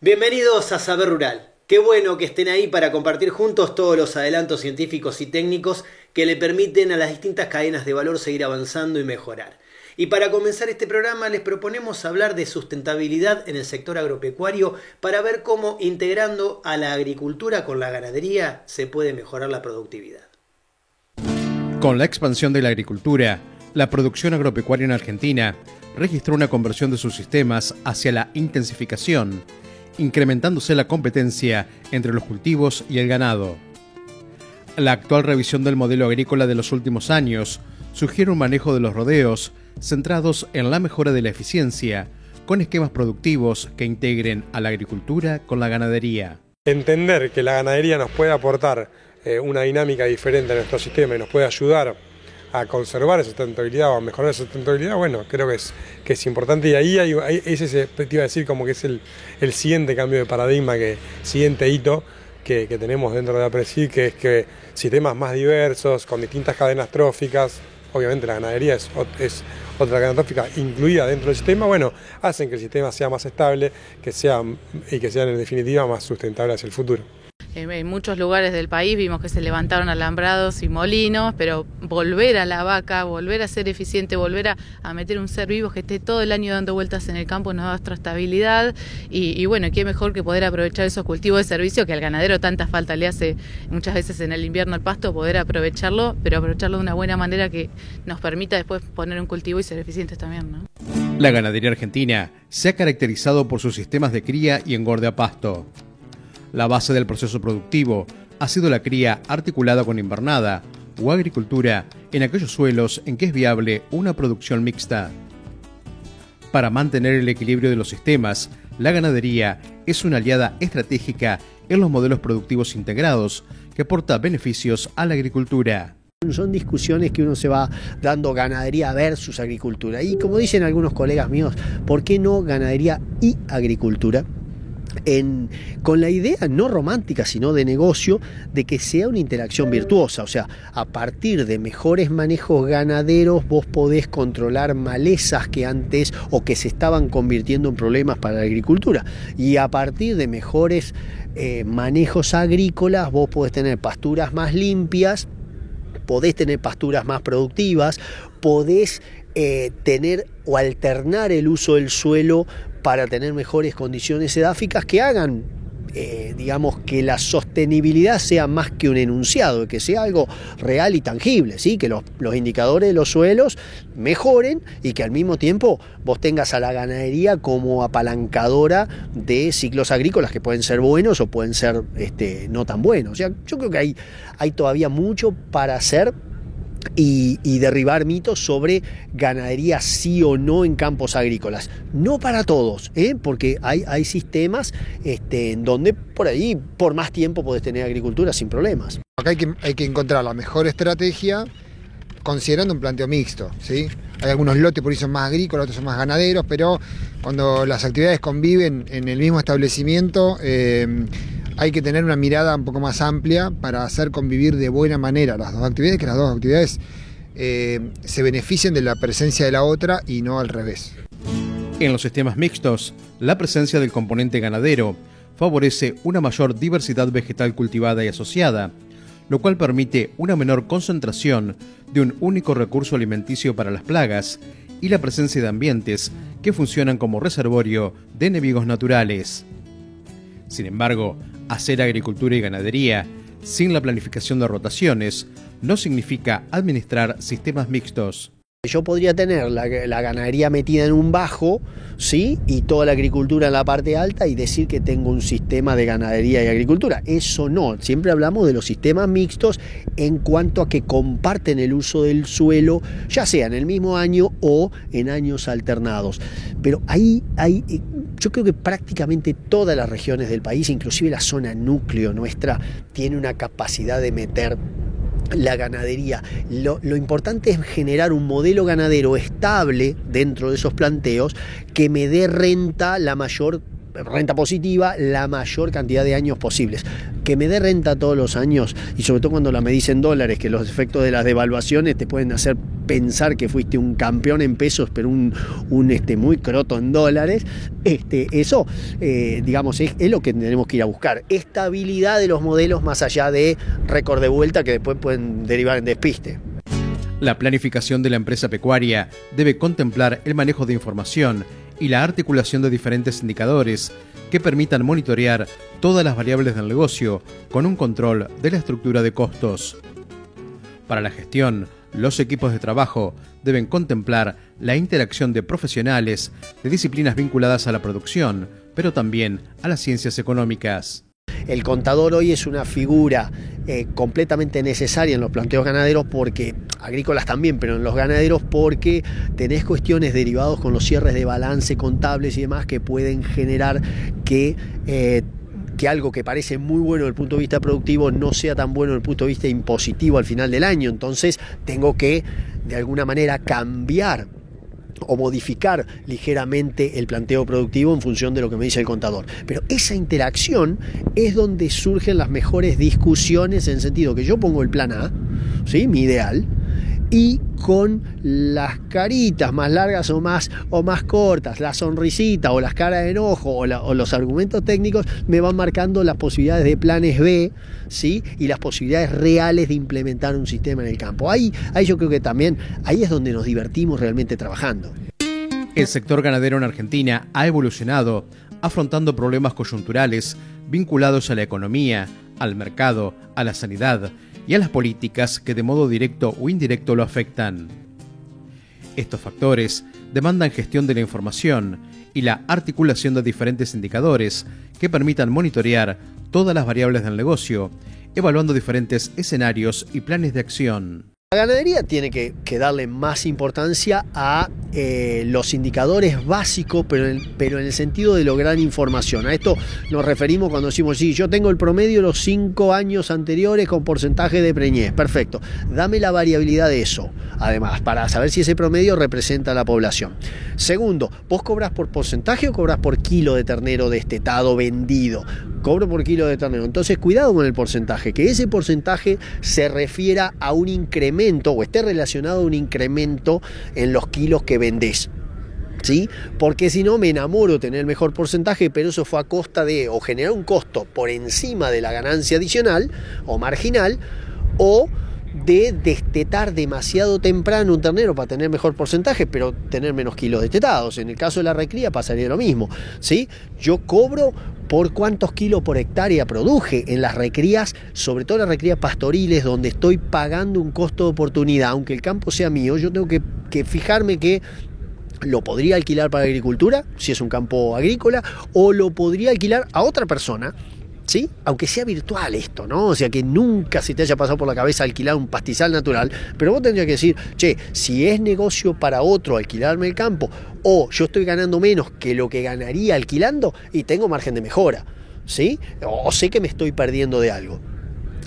Bienvenidos a Saber Rural. Qué bueno que estén ahí para compartir juntos todos los adelantos científicos y técnicos que le permiten a las distintas cadenas de valor seguir avanzando y mejorar. Y para comenzar este programa les proponemos hablar de sustentabilidad en el sector agropecuario para ver cómo integrando a la agricultura con la ganadería se puede mejorar la productividad. Con la expansión de la agricultura, la producción agropecuaria en Argentina registró una conversión de sus sistemas hacia la intensificación, incrementándose la competencia entre los cultivos y el ganado. La actual revisión del modelo agrícola de los últimos años sugiere un manejo de los rodeos centrados en la mejora de la eficiencia, con esquemas productivos que integren a la agricultura con la ganadería. Entender que la ganadería nos puede aportar una dinámica diferente a nuestro sistema y nos puede ayudar a conservar esa sustentabilidad o a mejorar esa sustentabilidad, bueno, creo que es importante, y ahí es ese, te iba a decir, como que es el siguiente cambio de paradigma, siguiente hito que tenemos dentro de la APRESID, que es que sistemas más diversos, con distintas cadenas tróficas, obviamente la ganadería es otra cadena trófica incluida dentro del sistema, bueno, hacen que el sistema sea más estable, que sean en definitiva más sustentable hacia el futuro. En muchos lugares del país vimos que se levantaron alambrados y molinos, pero volver a la vaca, volver a ser eficiente, volver a meter un ser vivo que esté todo el año dando vueltas en el campo nos da otra estabilidad y bueno, qué mejor que poder aprovechar esos cultivos de servicio que al ganadero tanta falta le hace muchas veces en el invierno el pasto, poder aprovecharlo, pero aprovecharlo de una buena manera que nos permita después poner un cultivo y ser eficientes también, ¿no? La ganadería argentina se ha caracterizado por sus sistemas de cría y engorde a pasto. La base del proceso productivo ha sido la cría articulada con invernada o agricultura en aquellos suelos en que es viable una producción mixta. Para mantener el equilibrio de los sistemas, la ganadería es una aliada estratégica en los modelos productivos integrados que aporta beneficios a la agricultura. Son discusiones que uno se va dando, ganadería versus agricultura. Y como dicen algunos colegas míos, ¿por qué no ganadería y agricultura? Con la idea no romántica sino de negocio de que sea una interacción virtuosa, o sea, a partir de mejores manejos ganaderos vos podés controlar malezas que antes o que se estaban convirtiendo en problemas para la agricultura, y a partir de mejores manejos agrícolas vos podés tener pasturas más limpias, podés tener pasturas más productivas, podés tener o alternar el uso del suelo para tener mejores condiciones edáficas que hagan, digamos, que la sostenibilidad sea más que un enunciado, que sea algo real y tangible, ¿sí? Que los indicadores de los suelos mejoren y que al mismo tiempo vos tengas a la ganadería como apalancadora de ciclos agrícolas que pueden ser buenos o pueden ser no tan buenos. O sea, yo creo que hay todavía mucho para hacer y derribar mitos sobre ganadería sí o no en campos agrícolas. No para todos, porque hay sistemas en donde por ahí por más tiempo podés tener agricultura sin problemas. Acá hay que encontrar la mejor estrategia considerando un planteo mixto, ¿sí? Hay algunos lotes por ahí son más agrícolas, otros son más ganaderos, pero cuando las actividades conviven en el mismo establecimiento, hay que tener una mirada un poco más amplia para hacer convivir de buena manera las dos actividades, que las dos actividades se beneficien de la presencia de la otra y no al revés. En los sistemas mixtos, la presencia del componente ganadero favorece una mayor diversidad vegetal cultivada y asociada, lo cual permite una menor concentración de un único recurso alimenticio para las plagas y la presencia de ambientes que funcionan como reservorio de enemigos naturales. Sin embargo, hacer agricultura y ganadería sin la planificación de rotaciones no significa administrar sistemas mixtos. Yo podría tener la ganadería metida en un bajo, ¿sí? Y toda la agricultura en la parte alta y decir que tengo un sistema de ganadería y agricultura. Eso no, siempre hablamos de los sistemas mixtos en cuanto a que comparten el uso del suelo, ya sea en el mismo año o en años alternados. Pero ahí yo creo que prácticamente todas las regiones del país, inclusive la zona núcleo nuestra, tiene una capacidad de meter la ganadería. Lo importante es generar un modelo ganadero estable dentro de esos planteos que me dé renta la mayor renta positiva la mayor cantidad de años posibles. Que me dé renta todos los años, y sobre todo cuando la medís en dólares, que los efectos de las devaluaciones te pueden hacer pensar que fuiste un campeón en pesos, pero un muy croto en dólares. Eso, digamos, es lo que tenemos que ir a buscar. Estabilidad de los modelos más allá de récord de vuelta que después pueden derivar en despiste. La planificación de la empresa pecuaria debe contemplar el manejo de información y la articulación de diferentes indicadores que permitan monitorear todas las variables del negocio con un control de la estructura de costos. Para la gestión, los equipos de trabajo deben contemplar la interacción de profesionales de disciplinas vinculadas a la producción, pero también a las ciencias económicas. El contador hoy es una figura completamente necesaria en los planteos ganaderos, porque agrícolas también, pero en los ganaderos, porque tenés cuestiones derivadas con los cierres de balance contables y demás que pueden generar que algo que parece muy bueno desde el punto de vista productivo no sea tan bueno desde el punto de vista impositivo al final del año. Entonces tengo que de alguna manera cambiar o modificar ligeramente el planteo productivo en función de lo que me dice el contador. Pero esa interacción es donde surgen las mejores discusiones, en el sentido que yo pongo el plan A, ¿sí?, mi ideal, y con las caritas más largas o más cortas, la sonrisita o las caras de enojo o los argumentos técnicos me van marcando las posibilidades de planes B, ¿sí?, y las posibilidades reales de implementar un sistema en el campo. Ahí yo creo que también, ahí es donde nos divertimos realmente trabajando. El sector ganadero en Argentina ha evolucionado, afrontando problemas coyunturales vinculados a la economía, al mercado, a la sanidad y a las políticas que de modo directo o indirecto lo afectan. Estos factores demandan gestión de la información y la articulación de diferentes indicadores que permitan monitorear todas las variables del negocio, evaluando diferentes escenarios y planes de acción. La ganadería tiene que darle más importancia a los indicadores básicos, pero en el sentido de lograr información. A esto nos referimos cuando decimos, sí, yo tengo el promedio de los 5 años anteriores con porcentaje de preñez. Perfecto, dame la variabilidad de eso, además, para saber si ese promedio representa a la población. Segundo, ¿vos cobras por porcentaje o cobras por kilo de ternero destetado vendido? Cobro por kilo de ternero. Entonces, cuidado con el porcentaje, que ese porcentaje se refiera a un incremento o esté relacionado a un incremento en los kilos que vendés, ¿sí? Porque si no, me enamoro de tener el mejor porcentaje, pero eso fue a costa de o generar un costo por encima de la ganancia adicional o marginal, o de destetar demasiado temprano un ternero para tener mejor porcentaje, pero tener menos kilos destetados. En el caso de la recría pasaría lo mismo, ¿sí? Yo cobro por cuántos kilos por hectárea produje en las recrías, sobre todo las recrías pastoriles, donde estoy pagando un costo de oportunidad. Aunque el campo sea mío, yo tengo que fijarme que lo podría alquilar para agricultura, si es un campo agrícola, o lo podría alquilar a otra persona, ¿sí? Aunque sea virtual esto, ¿no? O sea, que nunca se te haya pasado por la cabeza alquilar un pastizal natural, pero vos tendrías que decir, che, si es negocio para otro alquilarme el campo, o yo estoy ganando menos que lo que ganaría alquilando y tengo margen de mejora, ¿sí? O sé que me estoy perdiendo de algo.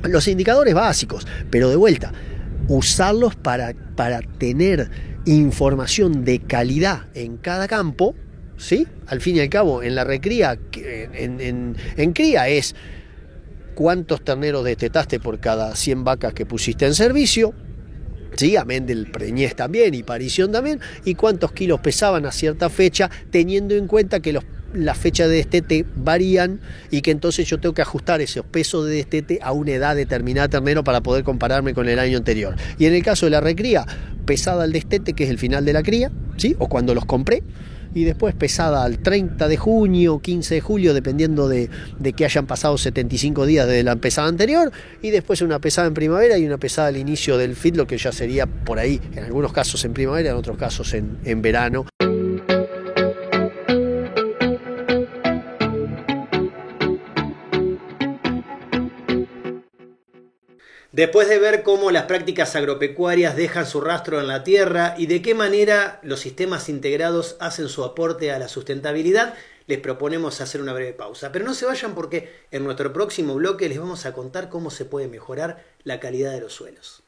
Los indicadores básicos, pero de vuelta, usarlos para tener información de calidad en cada campo, ¿sí? Al fin y al cabo, en la recría, en cría es cuántos terneros destetaste por cada 100 vacas que pusiste en servicio, ¿sí? Amén del preñez también y parición también, y cuántos kilos pesaban a cierta fecha, teniendo en cuenta que las fechas de destete varían y que entonces yo tengo que ajustar esos pesos de destete a una edad determinada de ternero para poder compararme con el año anterior. Y en el caso de la recría, pesada al destete, que es el final de la cría, ¿sí? O cuando los compré, y después pesada al 30 de junio, 15 de julio, dependiendo de que hayan pasado 75 días desde la pesada anterior, y después una pesada en primavera y una pesada al inicio del feedlot, que ya sería por ahí, en algunos casos en primavera, en otros casos en verano. Después de ver cómo las prácticas agropecuarias dejan su rastro en la tierra y de qué manera los sistemas integrados hacen su aporte a la sustentabilidad, les proponemos hacer una breve pausa. Pero no se vayan, porque en nuestro próximo bloque les vamos a contar cómo se puede mejorar la calidad de los suelos.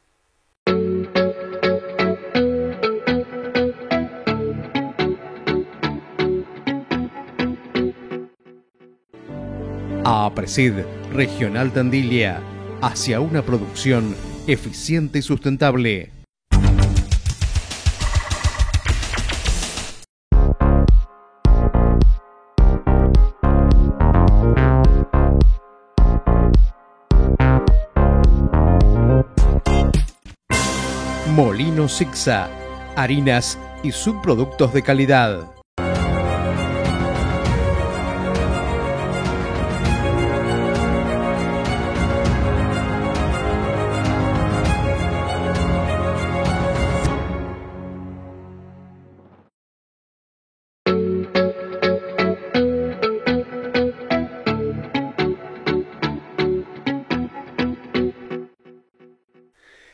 APRESID Regional Tandilia, hacia una producción eficiente y sustentable. Molino Sixa, harinas y subproductos de calidad.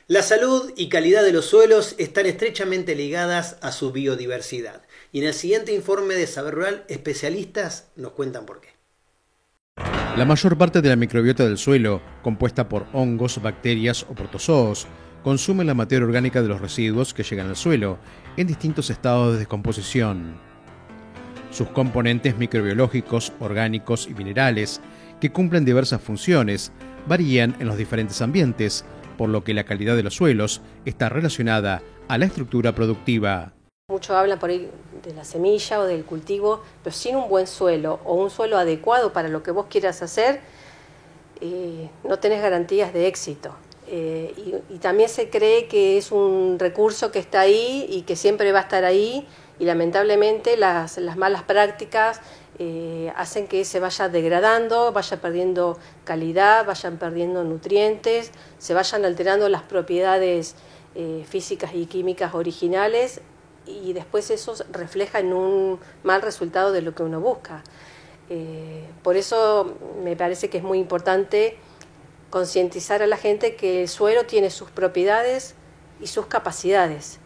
La salud y calidad de los suelos están estrechamente ligadas a su biodiversidad. Y en el siguiente informe de Saber Rural, especialistas nos cuentan por qué. La mayor parte de la microbiota del suelo, compuesta por hongos, bacterias o protozoos, consume la materia orgánica de los residuos que llegan al suelo en distintos estados de descomposición. Sus componentes microbiológicos, orgánicos y minerales, que cumplen diversas funciones, varían en los diferentes ambientes, por lo que la calidad de los suelos está relacionada a la estructura productiva. Mucho hablan por ahí de la semilla o del cultivo, pero sin un buen suelo o un suelo adecuado para lo que vos quieras hacer, no tenés garantías de éxito. Y también se cree que es un recurso que está ahí y que siempre va a estar ahí, y lamentablemente las malas prácticas hacen que se vaya degradando, vaya perdiendo calidad, vayan perdiendo nutrientes, se vayan alterando las propiedades físicas y químicas originales, y después eso refleja en un mal resultado de lo que uno busca. Por eso me parece que es muy importante concientizar a la gente que el suelo tiene sus propiedades y sus capacidades.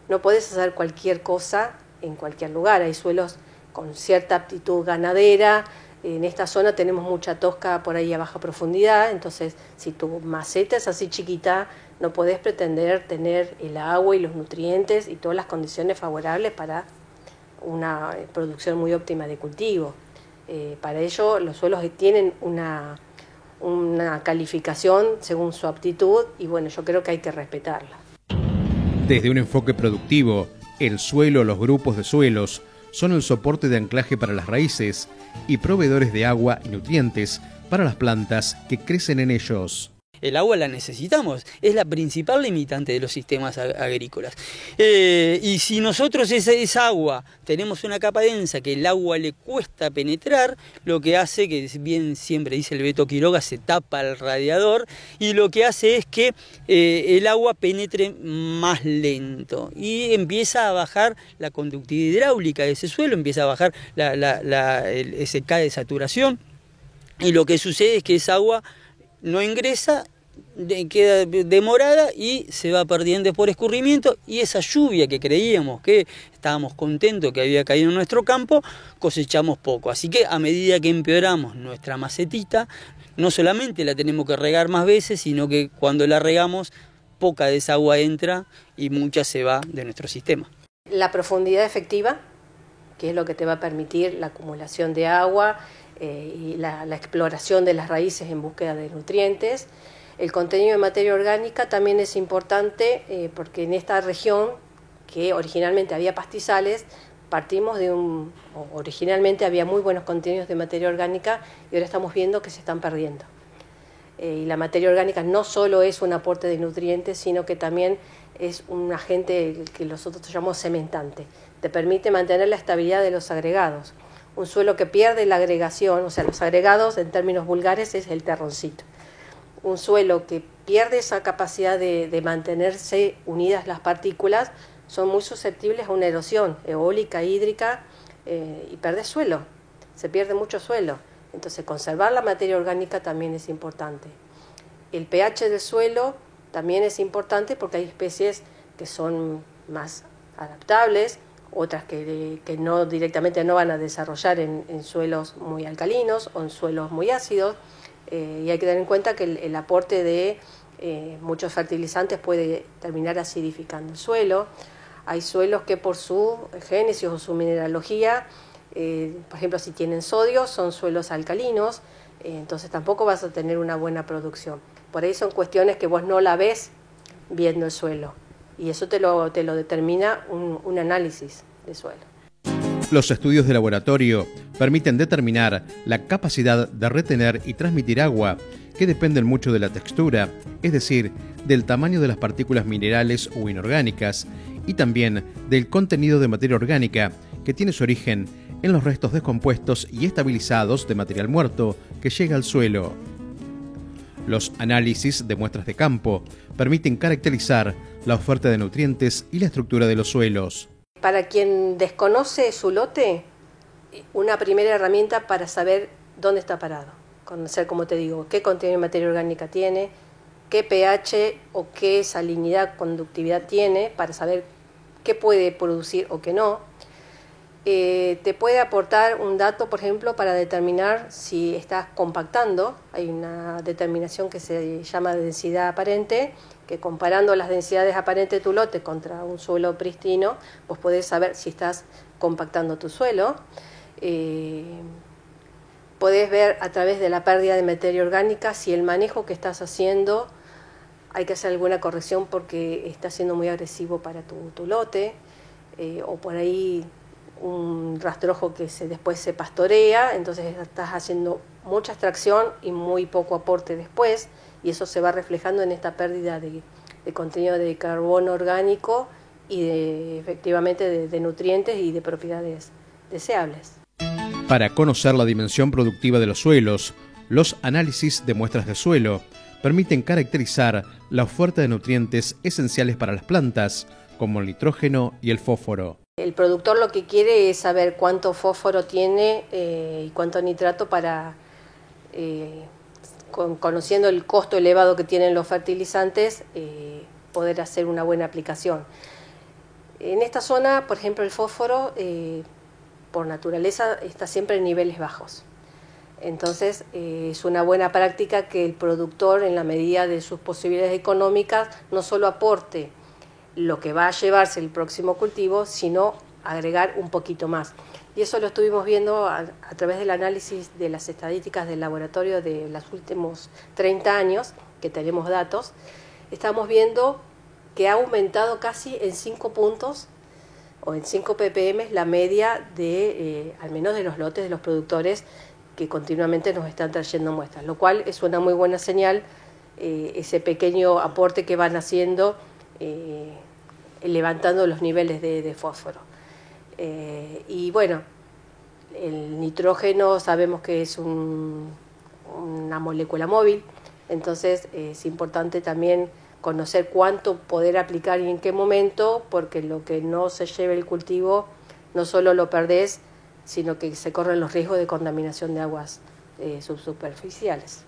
No podés hacer cualquier cosa en cualquier lugar. Hay suelos con cierta aptitud ganadera. En esta zona tenemos mucha tosca por ahí a baja profundidad, entonces si tu maceta es así chiquita, no podés pretender tener el agua y los nutrientes y todas las condiciones favorables para una producción muy óptima de cultivo. Para ello los suelos tienen una calificación según su aptitud, y bueno, yo creo que hay que respetarla. Desde un enfoque productivo, el suelo, los grupos de suelos, son el soporte de anclaje para las raíces y proveedores de agua y nutrientes para las plantas que crecen en ellos. El agua la necesitamos, es la principal limitante de los sistemas agrícolas. Y si nosotros esa agua tenemos una capa densa que el agua le cuesta penetrar, lo que hace, que bien siempre dice el Beto Quiroga, se tapa el radiador, y lo que hace es que el agua penetre más lento y empieza a bajar la conductividad hidráulica de ese suelo, empieza a bajar ese K de saturación, y lo que sucede es que esa agua no ingresa, queda demorada y se va perdiendo por escurrimiento, y esa lluvia que creíamos que estábamos contentos que había caído en nuestro campo, cosechamos poco. Así que a medida que empeoramos nuestra macetita, no solamente la tenemos que regar más veces, sino que cuando la regamos, poca de esa agua entra y mucha se va de nuestro sistema. La profundidad efectiva, que es lo que te va a permitir la acumulación de agua y la exploración de las raíces en búsqueda de nutrientes. El contenido de materia orgánica también es importante, porque en esta región, que originalmente había pastizales, partimos originalmente había muy buenos contenidos de materia orgánica, y ahora estamos viendo que se están perdiendo. Y la materia orgánica no solo es un aporte de nutrientes, sino que también es un agente que nosotros llamamos cementante. Te permite mantener la estabilidad de los agregados. Un suelo que pierde la agregación, o sea, los agregados en términos vulgares es el terroncito. Un suelo que pierde esa capacidad de mantenerse unidas las partículas, son muy susceptibles a una erosión eólica, hídrica, y pierde suelo, se pierde mucho suelo. Entonces conservar la materia orgánica también es importante. El pH del suelo también es importante, porque hay especies que son más adaptables, otras que no directamente no van a desarrollar en suelos muy alcalinos o en suelos muy ácidos, y hay que tener en cuenta que el aporte de muchos fertilizantes puede terminar acidificando el suelo. Hay suelos que por su génesis o su mineralogía, por ejemplo, si tienen sodio, son suelos alcalinos, Entonces tampoco vas a tener una buena producción. Por ahí son cuestiones que vos no la ves viendo el suelo, y eso te lo determina un análisis de suelo. Los estudios de laboratorio permiten determinar la capacidad de retener y transmitir agua, que dependen mucho de la textura, es decir, del tamaño de las partículas minerales o inorgánicas, y también del contenido de materia orgánica, que tiene su origen en los restos descompuestos y estabilizados de material muerto que llega al suelo. Los análisis de muestras de campo permiten caracterizar la oferta de nutrientes y la estructura de los suelos. Para quien desconoce su lote, una primera herramienta para saber dónde está parado. Conocer, como te digo, qué contenido de materia orgánica tiene, qué pH o qué salinidad, conductividad tiene, para saber qué puede producir o qué no. Te puede aportar un dato, por ejemplo, para determinar si estás compactando. Hay una determinación que se llama densidad aparente, que comparando las densidades aparentes de tu lote contra un suelo pristino, vos podés saber si estás compactando tu suelo. Podés ver a través de la pérdida de materia orgánica si el manejo que estás haciendo hay que hacer alguna corrección porque está siendo muy agresivo para tu lote, o por ahí un rastrojo que después se pastorea, entonces estás haciendo mucha extracción y muy poco aporte después, y eso se va reflejando en esta pérdida de contenido de carbono orgánico y efectivamente de nutrientes y de propiedades deseables. Para conocer la dimensión productiva de los suelos, los análisis de muestras de suelo permiten caracterizar la oferta de nutrientes esenciales para las plantas, como el nitrógeno y el fósforo. El productor lo que quiere es saber cuánto fósforo tiene y cuánto nitrato para, conociendo el costo elevado que tienen los fertilizantes, poder hacer una buena aplicación. En esta zona, por ejemplo, el fósforo, por naturaleza, está siempre en niveles bajos. Entonces, es una buena práctica que el productor, en la medida de sus posibilidades económicas, no solo aporte lo que va a llevarse el próximo cultivo, sino agregar un poquito más. Y eso lo estuvimos viendo a través del análisis de las estadísticas del laboratorio de los últimos 30 años, que tenemos datos. Estamos viendo que ha aumentado casi en 5 puntos o en 5 ppm la media de, al menos de los lotes de los productores que continuamente nos están trayendo muestras, lo cual es una muy buena señal, ese pequeño aporte que van haciendo, levantando los niveles de fósforo. Y bueno, el nitrógeno sabemos que es una molécula móvil, entonces es importante también conocer cuánto poder aplicar y en qué momento, porque lo que no se lleve el cultivo no solo lo perdés, sino que se corren los riesgos de contaminación de aguas subsuperficiales.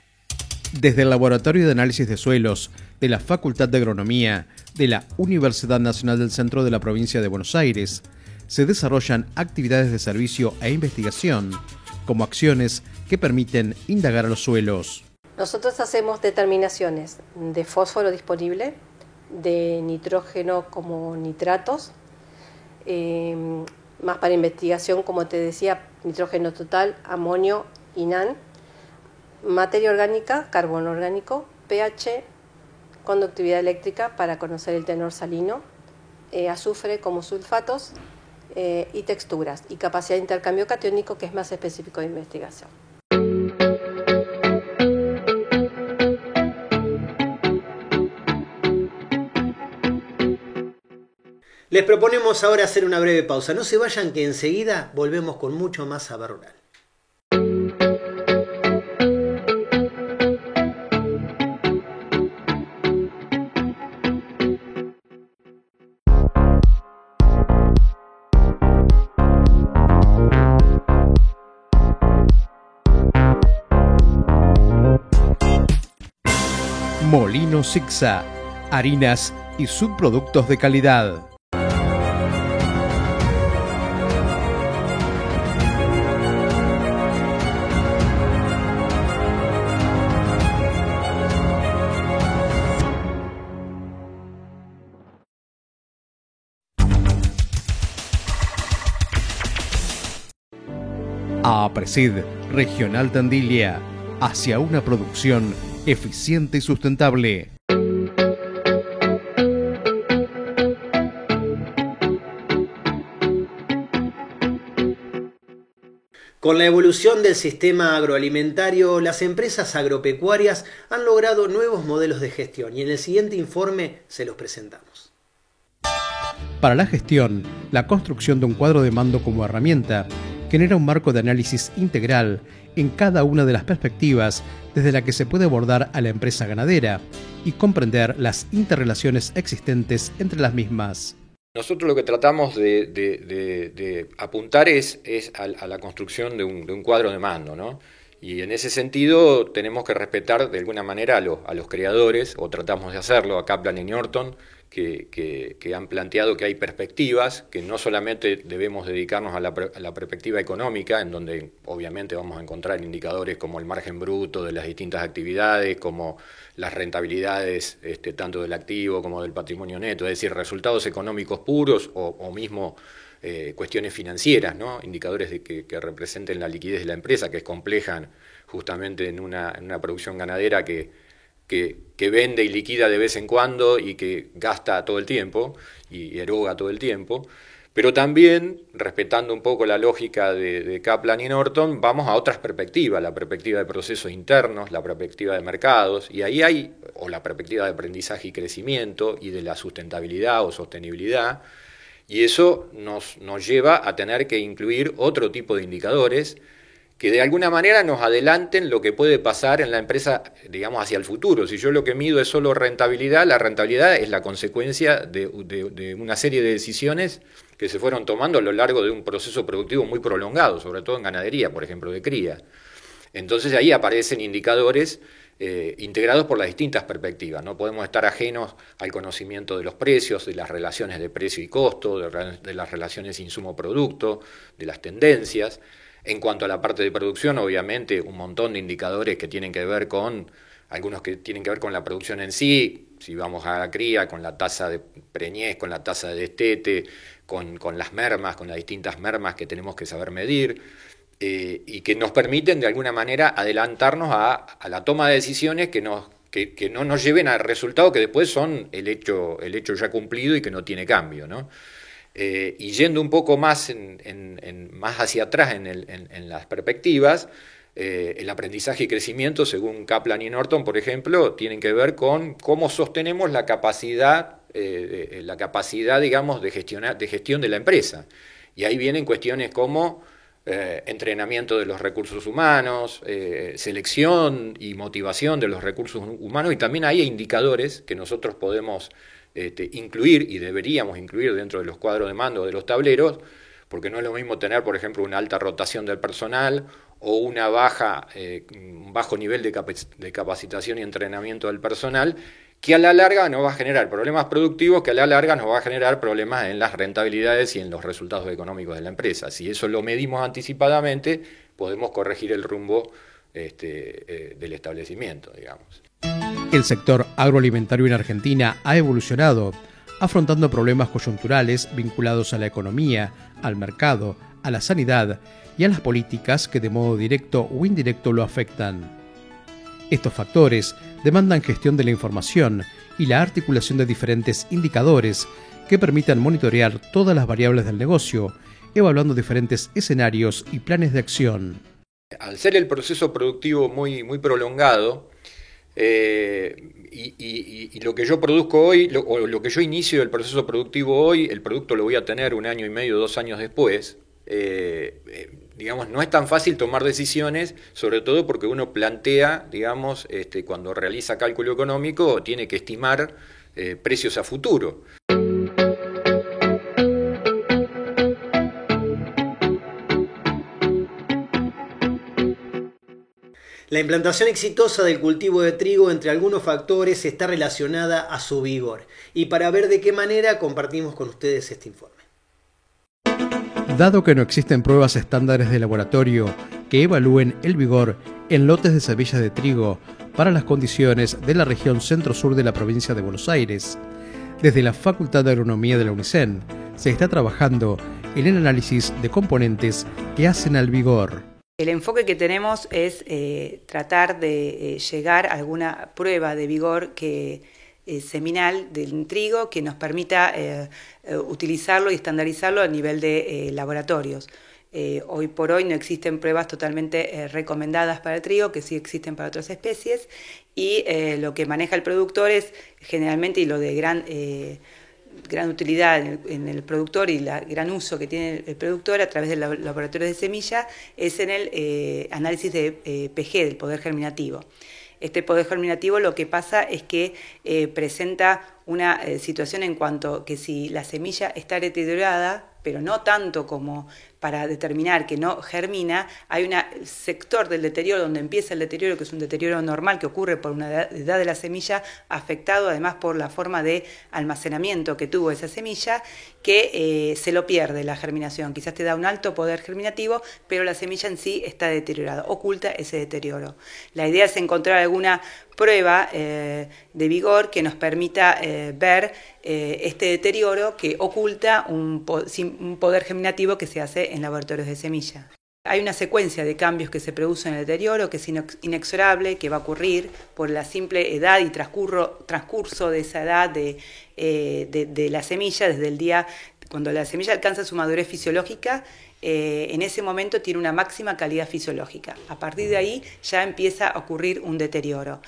Desde el Laboratorio de Análisis de Suelos de la Facultad de Agronomía de la Universidad Nacional del Centro de la Provincia de Buenos Aires, se desarrollan actividades de servicio e investigación, como acciones que permiten indagar a los suelos. Nosotros hacemos determinaciones de fósforo disponible, de nitrógeno como nitratos, más para investigación, como te decía, nitrógeno total, amonio y NaN, materia orgánica, carbono orgánico, pH, conductividad eléctrica para conocer el tenor salino, azufre como sulfatos y texturas, y capacidad de intercambio catiónico, que es más específico de investigación. Les proponemos ahora hacer una breve pausa. No se vayan, que enseguida volvemos con mucho más Saber Rural. Molino Sicsa, harinas y subproductos de calidad. APRESID Regional Tandilia, hacia una producción eficiente y sustentable. Con la evolución del sistema agroalimentario, las empresas agropecuarias han logrado nuevos modelos de gestión y en el siguiente informe se los presentamos. Para la gestión, la construcción de un cuadro de mando como herramienta genera un marco de análisis integral en cada una de las perspectivas desde la que se puede abordar a la empresa ganadera y comprender las interrelaciones existentes entre las mismas. Nosotros lo que tratamos de apuntar es a la construcción de un cuadro de mando, ¿no? Y en ese sentido tenemos que respetar de alguna manera a los creadores, o tratamos de hacerlo, a Kaplan y Norton, que han planteado que hay perspectivas, que no solamente debemos dedicarnos a la perspectiva económica, en donde obviamente vamos a encontrar indicadores como el margen bruto de las distintas actividades, como las rentabilidades tanto del activo como del patrimonio neto, es decir, resultados económicos puros o mismo cuestiones financieras, ¿no? Indicadores que representen la liquidez de la empresa, que es compleja justamente en una producción ganadera que vende y liquida de vez en cuando y que gasta todo el tiempo y eroga todo el tiempo, pero también, respetando un poco la lógica de Kaplan y Norton, vamos a otras perspectivas, la perspectiva de procesos internos, la perspectiva de mercados, y ahí hay, o la perspectiva de aprendizaje y crecimiento y de la sustentabilidad o sostenibilidad, y eso nos lleva a tener que incluir otro tipo de indicadores que de alguna manera nos adelanten lo que puede pasar en la empresa, digamos, hacia el futuro. Si yo lo que mido es solo rentabilidad, la rentabilidad es la consecuencia de una serie de decisiones que se fueron tomando a lo largo de un proceso productivo muy prolongado, sobre todo en ganadería, por ejemplo, de cría. Entonces ahí aparecen indicadores integrados por las distintas perspectivas. No podemos estar ajenos al conocimiento de los precios, de las relaciones de precio y costo, de las relaciones insumo-producto, de las tendencias. En cuanto a la parte de producción, obviamente, un montón de indicadores que tienen que ver con, algunos que tienen que ver con la producción en sí, si vamos a la cría, con la tasa de preñez, con la tasa de destete, con las mermas, con las distintas mermas que tenemos que saber medir, y que nos permiten de alguna manera adelantarnos a la toma de decisiones que no nos lleven a resultados que después son el hecho ya cumplido y que no tiene cambio, ¿no? Y yendo un poco más más hacia atrás en las perspectivas, el aprendizaje y crecimiento, según Kaplan y Norton, por ejemplo, tienen que ver con cómo sostenemos la capacidad, digamos, de gestión de la empresa. Y ahí vienen cuestiones como entrenamiento de los recursos humanos, selección y motivación de los recursos humanos, y también hay indicadores que nosotros podemos incluir y deberíamos incluir dentro de los cuadros de mando de los tableros, porque no es lo mismo tener, por ejemplo, una alta rotación del personal o un bajo nivel de capacitación y entrenamiento del personal, que a la larga nos va a generar problemas productivos, que a la larga nos va a generar problemas en las rentabilidades y en los resultados económicos de la empresa. Si eso lo medimos anticipadamente, podemos corregir el rumbo del establecimiento, digamos. El sector agroalimentario en Argentina ha evolucionado, afrontando problemas coyunturales vinculados a la economía, al mercado, a la sanidad y a las políticas que de modo directo o indirecto lo afectan. Estos factores demandan gestión de la información y la articulación de diferentes indicadores que permitan monitorear todas las variables del negocio, evaluando diferentes escenarios y planes de acción. Al ser el proceso productivo muy prolongado, y lo que yo produzco hoy, lo que yo inicio el proceso productivo hoy, el producto lo voy a tener 1 año y medio, 2 años después, digamos, no es tan fácil tomar decisiones, sobre todo porque uno plantea, digamos, cuando realiza cálculo económico, tiene que estimar precios a futuro. La implantación exitosa del cultivo de trigo entre algunos factores está relacionada a su vigor. Y para ver de qué manera compartimos con ustedes este informe. Dado que no existen pruebas estándares de laboratorio que evalúen el vigor en lotes de semillas de trigo para las condiciones de la región centro-sur de la provincia de Buenos Aires, desde la Facultad de Agronomía de la UNICEN se está trabajando en el análisis de componentes que hacen al vigor. El enfoque que tenemos es tratar de llegar a alguna prueba de vigor seminal del trigo que nos permita utilizarlo y estandarizarlo a nivel de laboratorios. Hoy por hoy no existen pruebas totalmente recomendadas para el trigo, que sí existen para otras especies, y lo que maneja el productor es generalmente, y lo de gran utilidad en el productor y el gran uso que tiene el productor a través del laboratorio de semilla, es en el análisis de PG, del poder germinativo. Este poder germinativo lo que pasa es que presenta una situación en cuanto que si la semilla está deteriorada, pero no tanto como para determinar que no germina, hay un sector del deterioro donde empieza el deterioro, que es un deterioro normal que ocurre por una edad de la semilla, afectado además por la forma de almacenamiento que tuvo esa semilla, que se lo pierde la germinación. Quizás te da un alto poder germinativo, pero la semilla en sí está deteriorada, oculta ese deterioro. La idea es encontrar alguna prueba de vigor que nos permita ver este deterioro que oculta un poder germinativo que se hace en laboratorios de semilla. Hay una secuencia de cambios que se producen en el deterioro que es inexorable, que va a ocurrir por la simple edad y transcurso de esa edad de la semilla, desde el día cuando la semilla alcanza su madurez fisiológica. En ese momento tiene una máxima calidad fisiológica. A partir de ahí ya empieza a ocurrir un deterioro.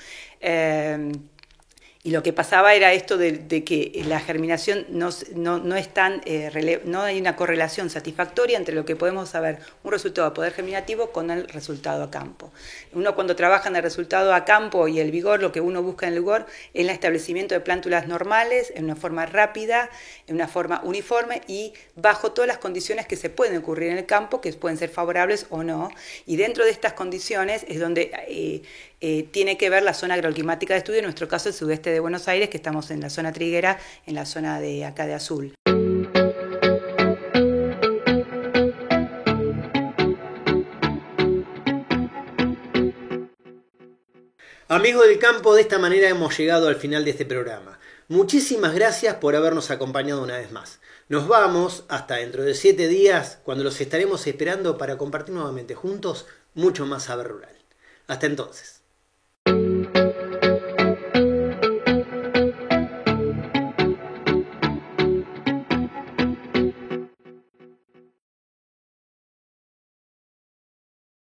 Y lo que pasaba era esto de que la germinación no es tan no hay una correlación satisfactoria entre lo que podemos saber un resultado de poder germinativo con el resultado a campo. Uno cuando trabaja en el resultado a campo y el vigor, lo que uno busca en el vigor es el establecimiento de plántulas normales en una forma rápida, en una forma uniforme y bajo todas las condiciones que se pueden ocurrir en el campo, que pueden ser favorables o no. Y dentro de estas condiciones es donde tiene que ver la zona agroclimática de estudio, en nuestro caso el sudeste de Buenos Aires, que estamos en la zona triguera, en la zona de acá de Azul. Amigos del campo, de esta manera hemos llegado al final de este programa. Muchísimas gracias por habernos acompañado una vez más. Nos vamos hasta dentro de 7 días, cuando los estaremos esperando para compartir nuevamente juntos mucho más saber rural. Hasta entonces.